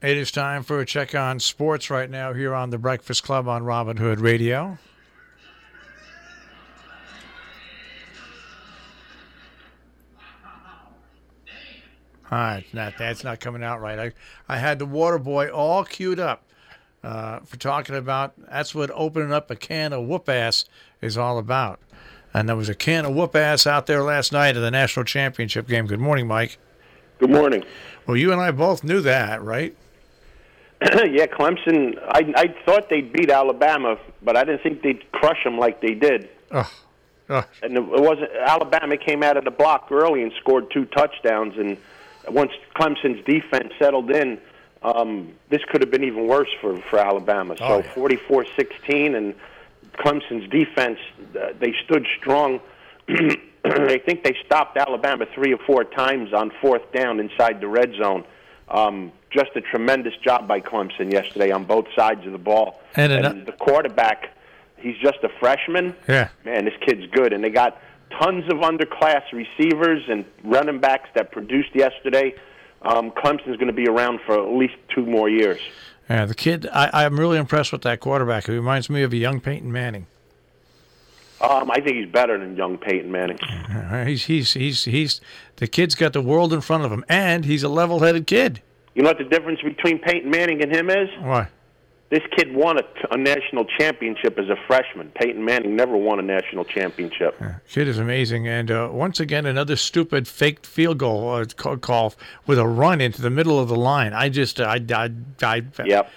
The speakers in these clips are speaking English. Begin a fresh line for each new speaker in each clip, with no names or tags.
It is time for a check on sports right now here on the Breakfast Club on Robin Hood Radio. All right, that's not coming out right. I had the water boy all queued up for talking about that's what opening up a can of whoop ass is all about. And there was a can of whoop ass out there last night at the national championship game. Good morning, Mike.
Good morning.
Well, you and I both knew that, right?
Yeah, Clemson, I thought they'd beat Alabama, but I didn't think they'd crush them like they did. And it wasn't. Alabama came out of the block early and scored 2 touchdowns, and once Clemson's defense settled in, this could have been even worse for Alabama. So 44-16, and Clemson's defense, they stood strong. I think they stopped Alabama 3 or 4 times on 4th down inside the red zone. Just a tremendous job by Clemson yesterday on both sides of the ball. And the quarterback, he's just a freshman.
Yeah.
Man, this kid's good. And they got tons of underclass receivers and running backs that produced yesterday. Clemson's going to be around for at least 2 more years.
Yeah, the kid, I'm really impressed with that quarterback. He reminds me of a young Peyton Manning.
I think he's better than young Peyton Manning.
He's the kid's got the world in front of him, and he's a level-headed kid.
You know what the difference between Peyton Manning and him is?
Why?
This kid won a national championship as a freshman. Peyton Manning never won a national championship.
Yeah, kid is amazing. And once again, another stupid faked field goal call with a run into the middle of the line.
Yep.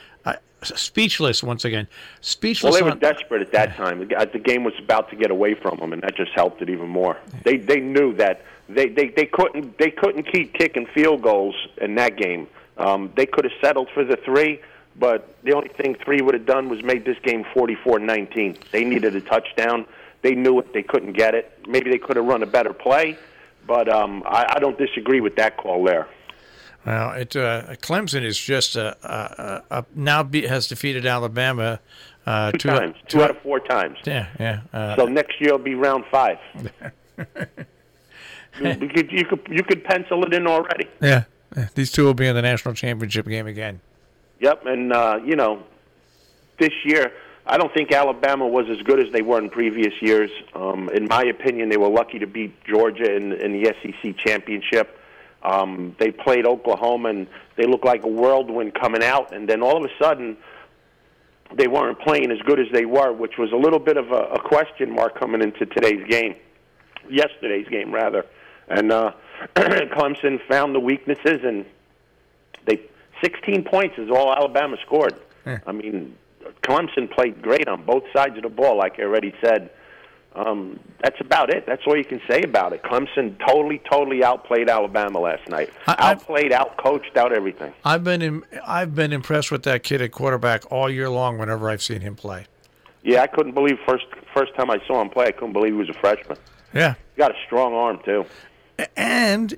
Speechless once again. Speechless.
Well, they were desperate at that time. The game was about to get away from them, and that just helped it even more. They knew that they couldn't keep kicking field goals in that game. They could have settled for the 3, but the only thing 3 would have done was made this game 44-19. They needed a touchdown. They knew it. They couldn't get it. Maybe they could have run a better play, but I don't disagree with that call there.
Well, Clemson is just now has defeated Alabama
2 times, 2 out of 4 times.
Yeah.
So next year will be round 5. You could pencil it in already.
Yeah, these 2 will be in the national championship game again.
Yep, and this year I don't think Alabama was as good as they were in previous years. In my opinion, they were lucky to beat Georgia in the SEC championship. They played Oklahoma, and they looked like a whirlwind coming out, and then all of a sudden they weren't playing as good as they were, which was a little bit of a question mark coming into yesterday's game, rather. And Clemson found the weaknesses, and 16 points is all Alabama scored.
Yeah.
I mean, Clemson played great on both sides of the ball, like I already said. That's about it. That's all you can say about it. Clemson totally outplayed Alabama last night. Outcoached, out everything.
I've been impressed with that kid at quarterback all year long whenever I've seen him play.
Yeah, I couldn't believe first time I saw him play, I couldn't believe he was a freshman.
Yeah.
He got a strong arm too.
And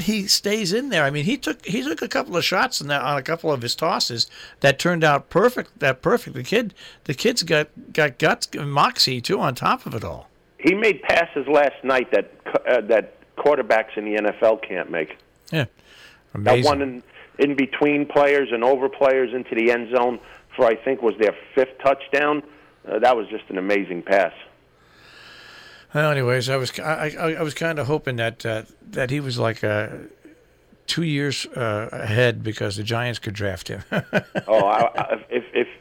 he stays in there. I mean, he took a couple of shots on a couple of his tosses that turned out perfect. The kid's got guts and moxie too on top of it all.
He made passes last night that quarterbacks in the NFL can't make.
Yeah, amazing.
That one in between players and over players into the end zone for I think was their 5th touchdown. That was just an amazing pass.
Well, anyways, I was kind of hoping that he was like 2 years ahead because the Giants could draft him.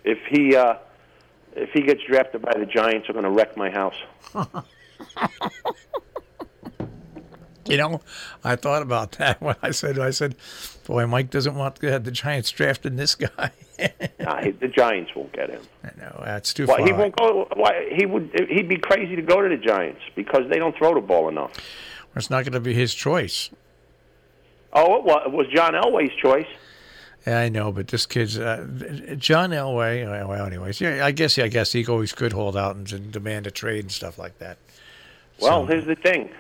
If he gets drafted by the Giants, I'm going to wreck my house.
You know, I thought about that when I said, boy, Mike doesn't want to have the Giants drafting this guy.
Nah, the Giants won't get him.
I know, that's too far.
He won't go. He'd be crazy to go to the Giants because they don't throw the ball enough.
Well, it's not going to be his choice.
Oh, it was John Elway's choice.
Yeah, I know, but this kid's John Elway. Well, anyways, yeah, I guess he always could hold out and demand a trade and stuff like that.
Well, here's the thing.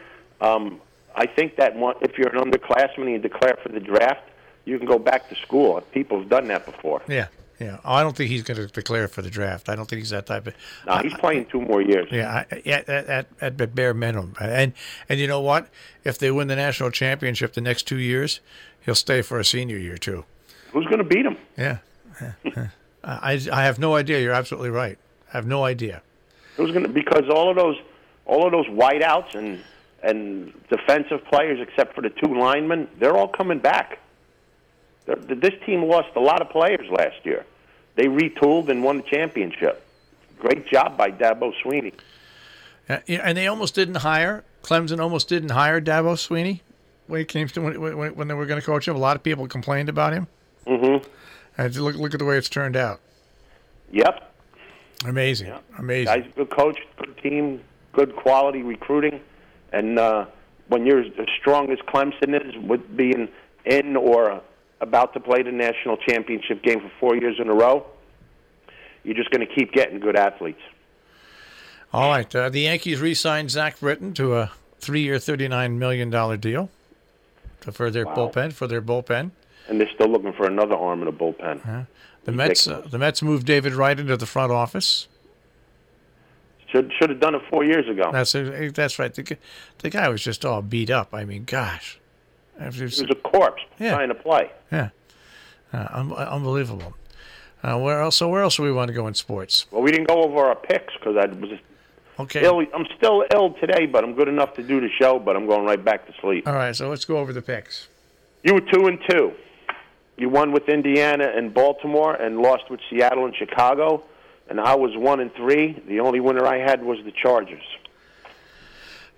I think that if you're an underclassman and you declare for the draft, you can go back to school. People have done that before.
Yeah. Oh, I don't think he's going to declare for the draft. I don't think he's that type of.
No, he's playing 2 more years.
Yeah, at bare minimum. And you know what? If they win the national championship the next 2 years, he'll stay for a senior year too.
Who's going to beat them?
Yeah. I have no idea. You're absolutely right. I have no idea.
Who's going to? Because all of those wideouts and defensive players, except for the two linemen, they're all coming back. This team lost a lot of players last year. They retooled and won the championship. Great job by Dabo Swinney.
And they almost didn't hire. Clemson almost didn't hire Dabo Swinney when it came to when they were going to coach him. A lot of people complained about him.
Mm-hmm.
And look at the way it's turned out.
Yep.
Amazing.
Yep.
Amazing.
Guys, good coach, good team, good quality recruiting. And when you're as strong as Clemson is, with being in or about to play the national championship game for 4 years in a row, you're just going to keep getting good athletes.
All right. The Yankees re-signed Zach Britton to a 3-year, $39 million deal for their bullpen.
And they're still looking for another arm in the bullpen.
The Mets moved David Wright into the front office.
Should have done it 4 years ago.
That's right. The guy was just all beat up. I mean, gosh.
He was a corpse trying to play.
Yeah. Unbelievable. Where else do we want to go in sports?
Well, we didn't go over our picks because I was
okay.
ill. I'm still ill today, but I'm good enough to do the show, but I'm going right back to sleep.
All right, so let's go over the picks.
You were 2-2. You won with Indiana and Baltimore and lost with Seattle and Chicago. And I was 1-3. The only winner I had was the Chargers.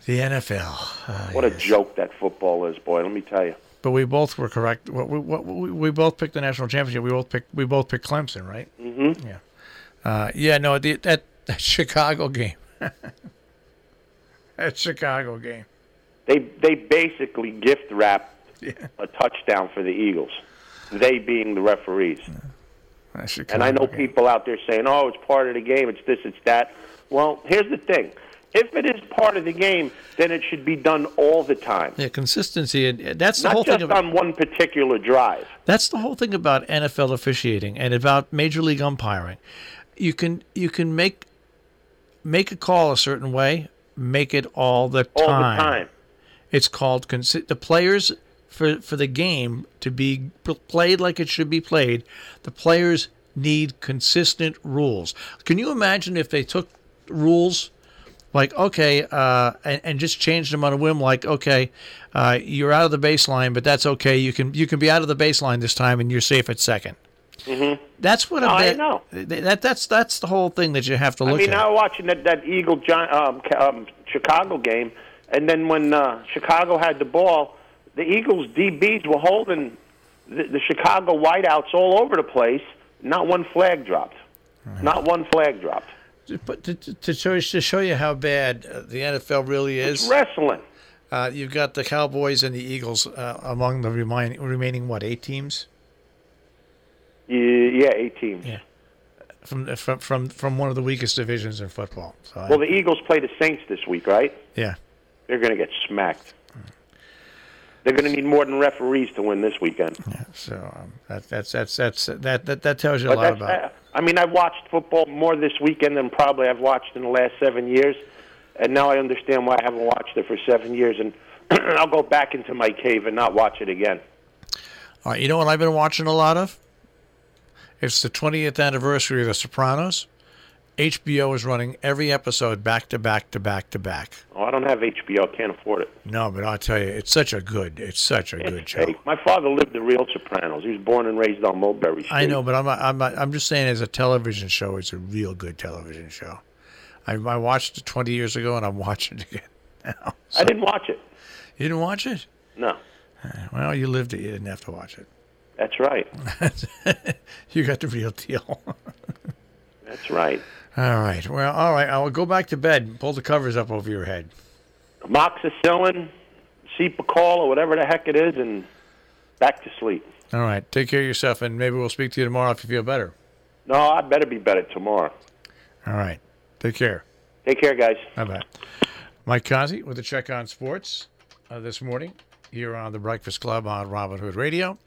The NFL.
What a joke that football is, boy. Let me tell you.
But we both were correct. We both picked the national championship. We both picked Clemson, right?
Mm-hmm.
Yeah. That Chicago game. That Chicago game.
They basically gift wrapped a touchdown for the Eagles. They being the referees. And I know people out there saying, "Oh, it's part of the game. It's this, it's that." Well, here's the thing. If it is part of the game, then it should be done all the time.
Yeah, consistency. That's the whole
thing.
Not
just on one particular drive.
That's the whole thing about NFL officiating and about Major League umpiring. You can make a call a certain way, make it all the time.
All the time.
It's called the players for the game to be played like it should be played. The players need consistent rules. Can you imagine if they took rules? Like, okay, and just changed them on a whim. Like, okay, you're out of the baseline, but that's okay. You can be out of the baseline this time, and you're safe at second.
Mm-hmm.
That's what
I know.
That's the whole thing that you have to look at.
I mean, I was watching that Eagle Chicago game, and then when Chicago had the ball, the Eagles DBs were holding the Chicago wideouts all over the place. Not one flag dropped. Mm-hmm. Not one flag dropped.
But to show you how bad the NFL really is,
it's wrestling.
You've got the Cowboys and the Eagles among the remaining 8 teams?
Yeah, 8 teams.
Yeah, from one of the weakest divisions in football. So
the Eagles play the Saints this week, right?
Yeah,
they're going to get smacked. They're going to need more than referees to win this weekend.
Yeah, so that tells you a lot about it.
I mean, I've watched football more this weekend than probably I've watched in the last 7 years, and now I understand why I haven't watched it for 7 years, and I'll go back into my cave and not watch it again.
All right, you know what I've been watching a lot of? It's the 20th anniversary of The Sopranos. HBO is running every episode back to back to back to back.
Oh, I don't have HBO. I can't afford it.
No, but I'll tell you, it's such a good show.
Hey, my father lived the real Sopranos. He was born and raised on Mulberry Street.
I know, but I'm just saying, as a television show, it's a real good television show. I watched it 20 years ago, and I'm watching it again now. So.
I didn't watch it.
You didn't watch it?
No.
Well, you lived it. You didn't have to watch it.
That's right.
You got the real deal.
That's right.
All right. Well, all right. I'll go back to bed and pull the covers up over your head.
Amoxicillin, Cepacol, or whatever the heck it is, and back to sleep.
All right. Take care of yourself, and maybe we'll speak to you tomorrow if you feel better.
No, I better be better tomorrow.
All right. Take care.
Take care, guys.
Bye-bye. Mike Cozzi with a check on sports this morning here on the Breakfast Club on Robin Hood Radio.